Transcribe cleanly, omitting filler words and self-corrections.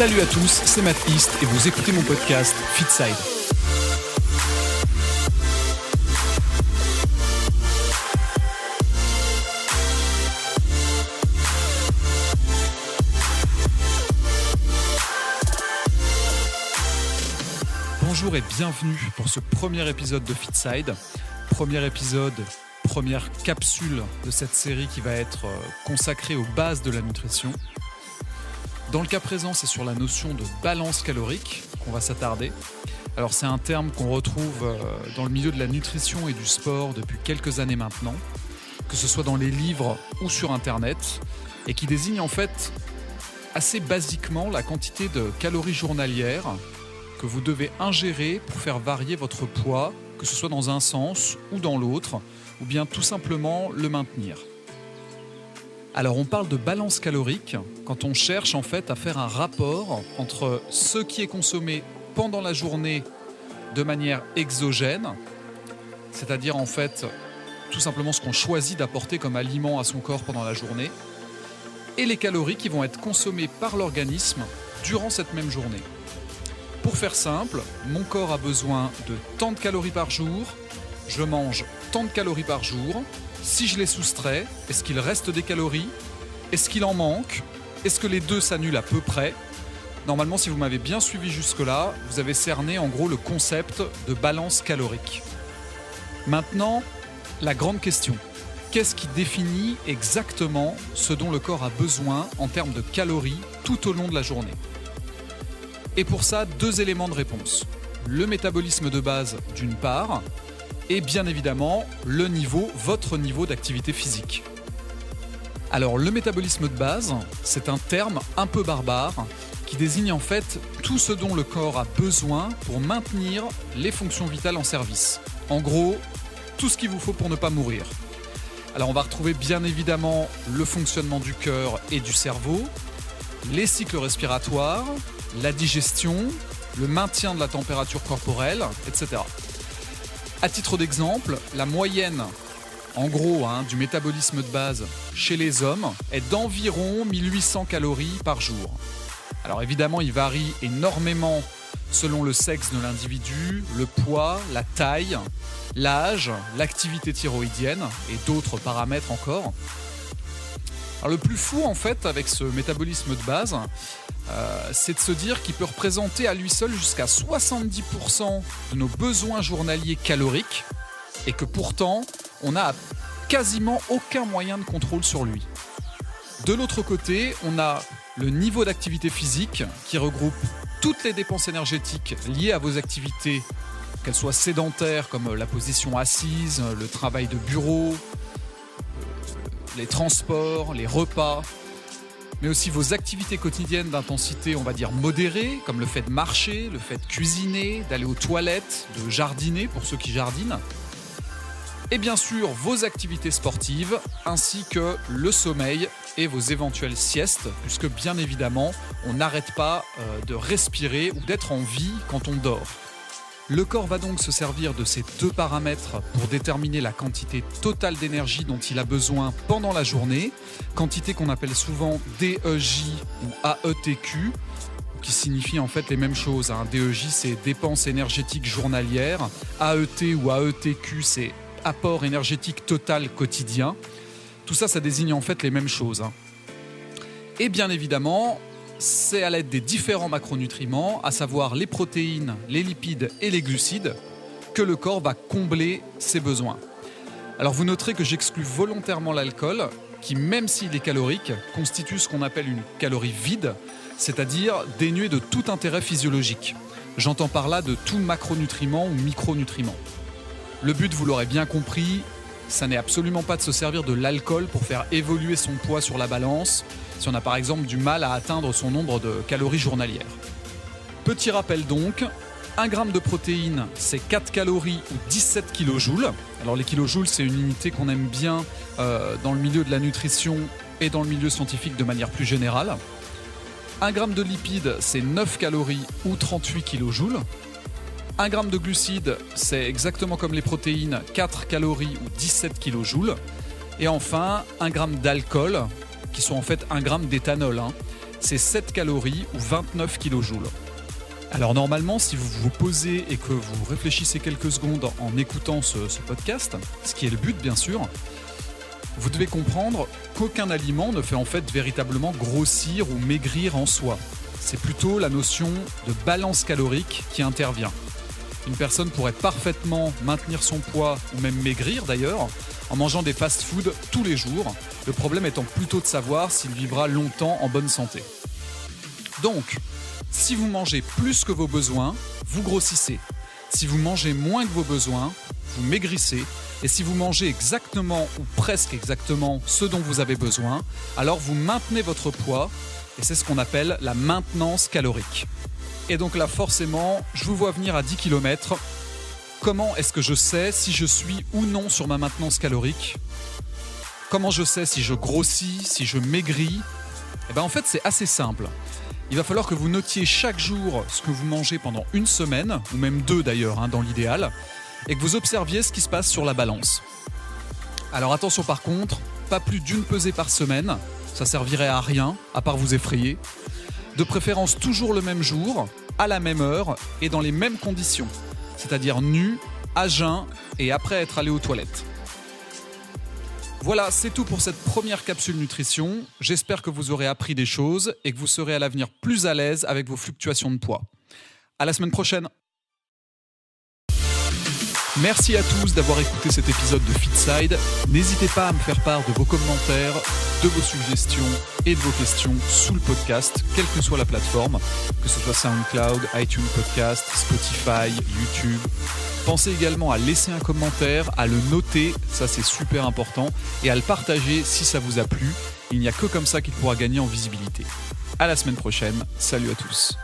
Salut à tous, c'est Matt East et vous écoutez mon podcast Fitside. Bonjour et bienvenue pour ce premier épisode de Fitside. Premier épisode, première capsule de cette série qui va être consacrée aux bases de la nutrition. Dans le cas présent, c'est sur la notion de balance calorique qu'on va s'attarder. Alors c'est un terme qu'on retrouve dans le milieu de la nutrition et du sport depuis quelques années maintenant, que ce soit dans les livres ou sur Internet, et qui désigne en fait assez basiquement la quantité de calories journalières que vous devez ingérer pour faire varier votre poids, que ce soit dans un sens ou dans l'autre, ou bien tout simplement le maintenir. Alors on parle de balance calorique quand on cherche en fait à faire un rapport entre ce qui est consommé pendant la journée de manière exogène, c'est-à-dire en fait tout simplement ce qu'on choisit d'apporter comme aliment à son corps pendant la journée, et les calories qui vont être consommées par l'organisme durant cette même journée. Pour faire simple, mon corps a besoin de tant de calories par jour, je mange tant de calories par jour. Si je les soustrais, est-ce qu'il reste des calories ? Est-ce qu'il en manque ? Est-ce que les deux s'annulent à peu près ? Normalement, si vous m'avez bien suivi jusque-là, vous avez cerné en gros le concept de balance calorique. Maintenant, la grande question. Qu'est-ce qui définit exactement ce dont le corps a besoin en termes de calories tout au long de la journée ? Et pour ça, deux éléments de réponse. Le métabolisme de base d'une part, et bien évidemment votre niveau d'activité physique. Alors le métabolisme de base, c'est un terme un peu barbare qui désigne en fait tout ce dont le corps a besoin pour maintenir les fonctions vitales en service. En gros, tout ce qu'il vous faut pour ne pas mourir. Alors on va retrouver bien évidemment le fonctionnement du cœur et du cerveau, les cycles respiratoires, la digestion, le maintien de la température corporelle, etc. À titre d'exemple, la moyenne, en gros, du métabolisme de base chez les hommes est d'environ 1800 calories par jour. Alors évidemment, il varie énormément selon le sexe de l'individu, le poids, la taille, l'âge, l'activité thyroïdienne et d'autres paramètres encore. Alors le plus fou en fait avec ce métabolisme de base, c'est de se dire qu'il peut représenter à lui seul jusqu'à 70% de nos besoins journaliers caloriques et que pourtant on n'a quasiment aucun moyen de contrôle sur lui. De l'autre côté, on a le niveau d'activité physique qui regroupe toutes les dépenses énergétiques liées à vos activités, qu'elles soient sédentaires comme la position assise, le travail de bureau, les transports, les repas, mais aussi vos activités quotidiennes d'intensité, on va dire modérée, comme le fait de marcher, le fait de cuisiner, d'aller aux toilettes, de jardiner pour ceux qui jardinent, et bien sûr vos activités sportives, ainsi que le sommeil et vos éventuelles siestes, puisque bien évidemment, on n'arrête pas de respirer ou d'être en vie quand on dort. Le corps va donc se servir de ces deux paramètres pour déterminer la quantité totale d'énergie dont il a besoin pendant la journée, quantité qu'on appelle souvent DEJ ou AETQ, qui signifie en fait les mêmes choses. DEJ c'est dépenses énergétiques journalières, AET ou AETQ c'est apport énergétique total quotidien. Tout ça, ça désigne en fait les mêmes choses. Et bien évidemment, c'est à l'aide des différents macronutriments, à savoir les protéines, les lipides et les glucides, que le corps va combler ses besoins. Alors vous noterez que j'exclus volontairement l'alcool, qui même s'il est calorique, constitue ce qu'on appelle une calorie vide, c'est-à-dire dénuée de tout intérêt physiologique. J'entends par là de tout macronutriment ou micronutriment. Le but, vous l'aurez bien compris, ça n'est absolument pas de se servir de l'alcool pour faire évoluer son poids sur la balance, si on a par exemple du mal à atteindre son nombre de calories journalières. Petit rappel donc, 1 g de protéines, c'est 4 calories ou 17 kJ. Alors les kilojoules, c'est une unité qu'on aime bien dans le milieu de la nutrition et dans le milieu scientifique de manière plus générale. 1 g de lipides, c'est 9 calories ou 38 kJ. 1 g de glucides, c'est exactement comme les protéines, 4 calories ou 17 kJ. Et enfin, 1 g d'alcool, qui sont en fait 1 g d'éthanol. c'est 7 calories ou 29 kJ. Alors normalement, si vous vous posez et que vous réfléchissez quelques secondes en écoutant ce podcast, ce qui est le but bien sûr, vous devez comprendre qu'aucun aliment ne fait en fait véritablement grossir ou maigrir en soi. C'est plutôt la notion de balance calorique qui intervient. Une personne pourrait parfaitement maintenir son poids ou même maigrir d'ailleurs en mangeant des fast-foods tous les jours, le problème étant plutôt de savoir s'il vivra longtemps en bonne santé. Donc, si vous mangez plus que vos besoins, vous grossissez. Si vous mangez moins que vos besoins, vous maigrissez. Et si vous mangez exactement ou presque exactement ce dont vous avez besoin, alors vous maintenez votre poids et c'est ce qu'on appelle la maintenance calorique. Et donc là, forcément, je vous vois venir à 10 km. Comment est-ce que je sais si je suis ou non sur ma maintenance calorique ? Comment je sais si je grossis, si je maigris ? En fait, c'est assez simple. Il va falloir que vous notiez chaque jour ce que vous mangez pendant une semaine, ou même 2 d'ailleurs, dans l'idéal, et que vous observiez ce qui se passe sur la balance. Alors attention par contre, pas plus d'une pesée par semaine, ça servirait à rien, à part vous effrayer. De préférence toujours le même jour, à la même heure et dans les mêmes conditions, c'est-à-dire nu, à jeun et après être allé aux toilettes. Voilà, c'est tout pour cette première capsule nutrition. J'espère que vous aurez appris des choses et que vous serez à l'avenir plus à l'aise avec vos fluctuations de poids. À la semaine prochaine. Merci à tous d'avoir écouté cet épisode de FitSide. N'hésitez pas à me faire part de vos commentaires, de vos suggestions et de vos questions sous le podcast, quelle que soit la plateforme, que ce soit SoundCloud, iTunes Podcast, Spotify, YouTube. Pensez également à laisser un commentaire, à le noter, ça c'est super important, et à le partager si ça vous a plu. Il n'y a que comme ça qu'il pourra gagner en visibilité. À la semaine prochaine, salut à tous.